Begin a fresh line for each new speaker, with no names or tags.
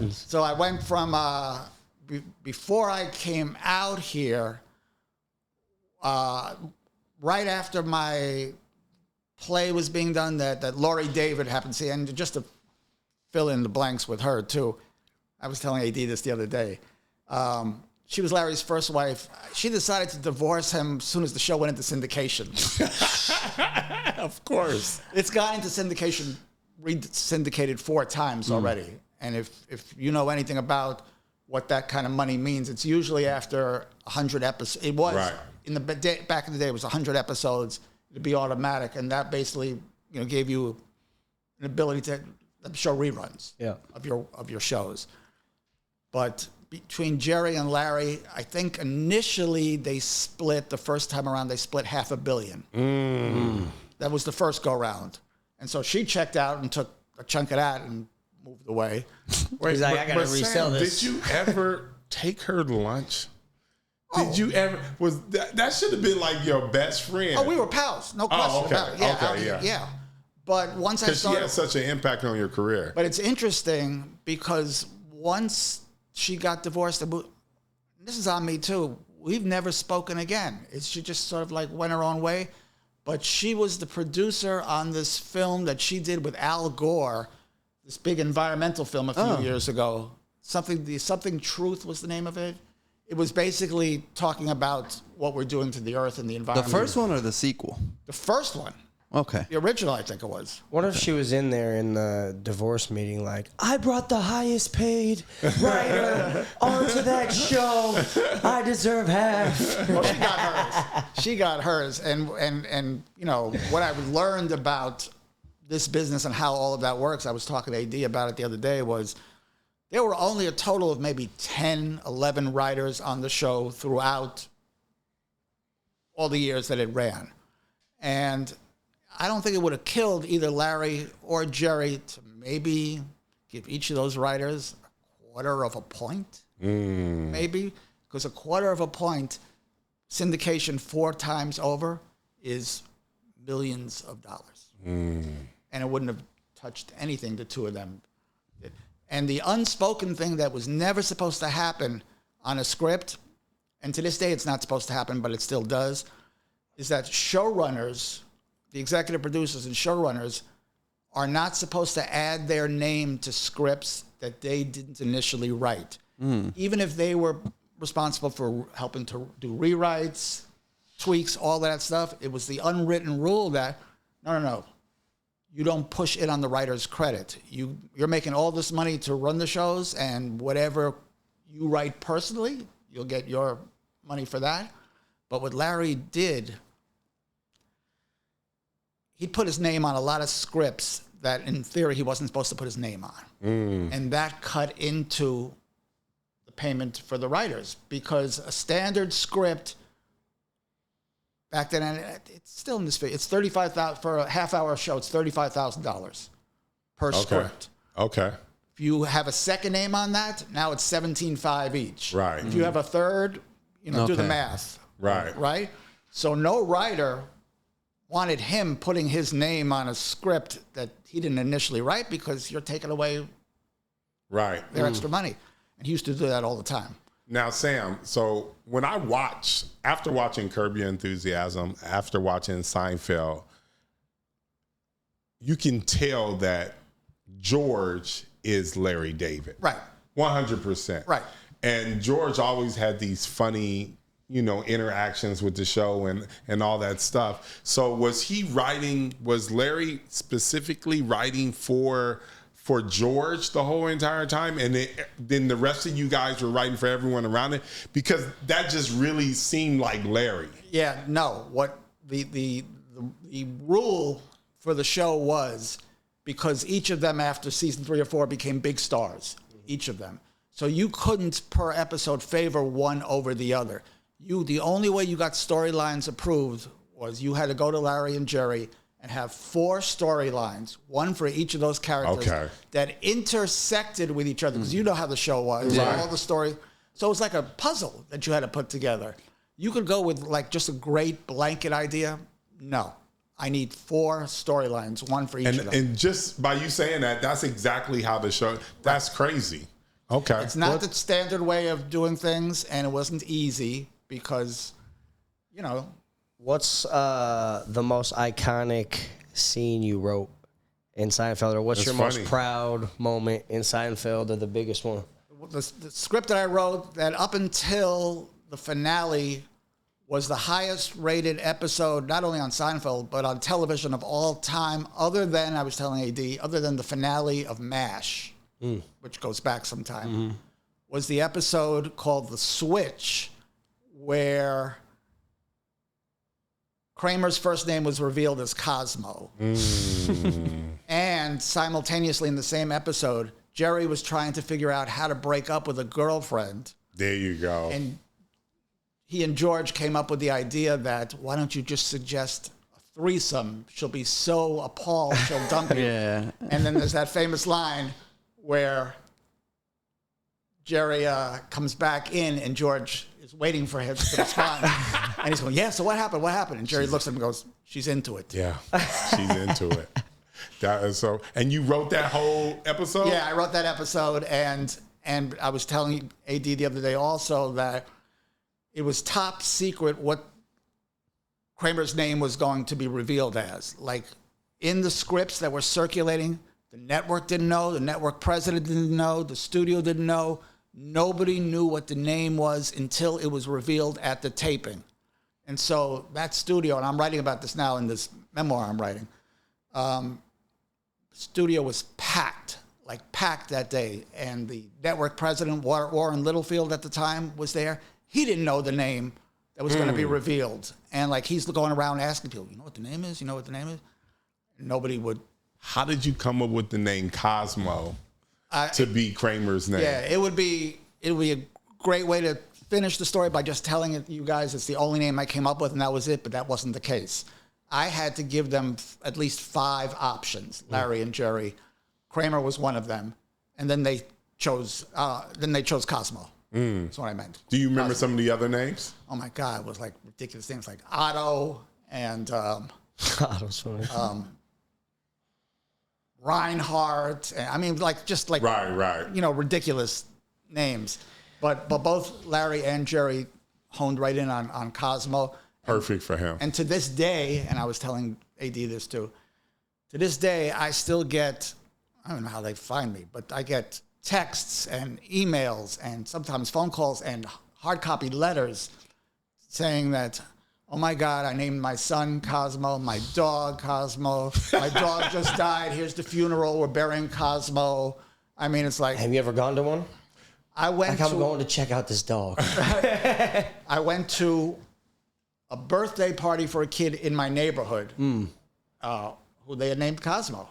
Congratulations.
So I went from, before I came out here, right after my play was being done that Laurie David happened to see, and just to fill in the blanks with her too, I was telling AD this the other day. She was Larry's first wife. She decided to divorce him as soon as the show went into syndication.
Of course.
It's gone into syndication, re-syndicated 4 times already. And if you know anything about what that kind of money means, it's usually after 100 episodes. It was,
right.
Back in the day, it was 100 episodes. It'd be automatic. And that basically, gave you an ability to show reruns of your shows. But between Jerry and Larry, I think initially they split, the first time around, they split $500 million. That was the first go round. And so she checked out and took a chunk of that and moved away.
He's like, I got to resell this.
Did you ever take her to lunch? Did you ever? Was that should have been like your best friend?
Oh, we were pals. No question about it. Yeah, yeah. But once I started,
because she had such an impact on your career.
But it's interesting because once she got divorced, this is on me too, we've never spoken again. She just sort of like went her own way. But she was the producer on this film that she did with Al Gore, this big environmental film a few years ago. Something Truth was the name of it. It was basically talking about what we're doing to the earth and the environment.
The first one or the sequel?
The first one.
Okay.
The original, I think it was.
What if she was in there in the divorce meeting like, I brought the highest paid writer onto that show. I deserve half.
Well, she got hers. She got hers. And what I learned about this business and how all of that works, I was talking to AD about it the other day, was there were only a total of maybe 10, 11 writers on the show throughout all the years that it ran. And I don't think it would have killed either Larry or Jerry to maybe give each of those writers a quarter of a point, maybe, because a quarter of a point, syndication 4 times over, is millions of dollars. And it wouldn't have touched anything the two of them did. And the unspoken thing that was never supposed to happen on a script, and to this day it's not supposed to happen, but it still does, is that showrunners, the executive producers and showrunners, are not supposed to add their name to scripts that they didn't initially write. Even if they were responsible for helping to do rewrites, tweaks, all that stuff, it was the unwritten rule that, no. You don't push it on the writer's credit. You're making all this money to run the shows, and whatever you write personally, you'll get your money for that. But what Larry did, he put his name on a lot of scripts that, in theory, he wasn't supposed to put his name on. And that cut into the payment for the writers, because a standard script back then, and it's still in this. It's $35,000 for a half-hour show. It's $35,000 per script.
Okay.
If you have a second name on that, now it's $17,500 each.
Right.
If you have a third, do the math.
Right.
Right. So no writer wanted him putting his name on a script that he didn't initially write, because you're taking away their extra money. And he used to do that all the time.
Now, Sam, so when after watching Curb Your Enthusiasm, after watching Seinfeld, you can tell that George is Larry David.
Right.
100%.
Right.
And George always had these funny, interactions with the show and all that stuff. So was Larry specifically writing for George the whole entire time, and then the rest of you guys were writing for everyone around it? Because that just really seemed like Larry.
Yeah, no. What the rule for the show was, because each of them after season 3 or 4 became big stars, each of them. So you couldn't per episode favor one over the other. The only way you got storylines approved was you had to go to Larry and Jerry and have 4 storylines, one for each of those characters that intersected with each other, because you know how the show was, all the story. So it was like a puzzle that you had to put together. You could go with like just a great blanket idea. No, I need 4 storylines, one for each of them.
And just by you saying that, that's exactly how the show, that's crazy. Okay.
It's not the standard way of doing things, and it wasn't easy because, you know.
What's the most iconic scene you wrote in Seinfeld, or what's your most proud moment in Seinfeld, or the biggest one?
The script that I wrote, that up until the finale was the highest rated episode, not only on Seinfeld, but on television of all time, other than, I was telling AD, other than the finale of MASH, which goes back some time, was the episode called The Switch, where Kramer's first name was revealed as Cosmo. And simultaneously in the same episode, Jerry was trying to figure out how to break up with a girlfriend.
There you go.
And he and George came up with the idea that, why don't you just suggest a threesome? She'll be so appalled, she'll dump you.
Yeah.
And then there's that famous line where Jerry comes back in and George is waiting for him to respond. And he's going, yeah, so what happened? What happened? And Jerry looks at him and goes, she's into it.
Yeah, she's into it. That is so. And you wrote that whole episode?
Yeah, I wrote that episode, and I was telling AD the other day also that it was top secret what Kramer's name was going to be revealed as. Like, in the scripts that were circulating, the network didn't know, the network president didn't know, the studio didn't know. Nobody knew what the name was until it was revealed at the taping. And so that studio, and I'm writing about this now in this memoir I'm writing, studio was packed that day. And the network president, Warren Littlefield at the time, was there. He didn't know the name that was going to be revealed. And like, he's going around asking people, you know what the name is? You know what the name is? Nobody would.
How did you come up with the name Cosmo to be Kramer's name?
Yeah, it would be a great way to finish the story by just telling you guys it's the only name I came up with and that was it, but that wasn't the case. I had to give them at least 5 options, Larry and Jerry. Kramer was one of them. And then they chose Cosmo. That's what I meant.
Do you remember some of the other names?
Oh my God, it was like ridiculous names like Otto and
Otto's funny.
Reinhardt. I mean,
Right.
You know, ridiculous names. But both Larry and Jerry honed right in on Cosmo.
Perfect for him.
And to this day, and I was telling AD this too, to this day, I still get, I don't know how they find me, but I get texts and emails and sometimes phone calls and hard copy letters saying that, oh my God, I named my son Cosmo, my dog Cosmo, my dog just died, here's the funeral, we're burying Cosmo. I mean, it's like...
Have you ever gone to one?
I'm
going to check out this dog.
I went to a birthday party for a kid in my neighborhood who they had named Cosmo.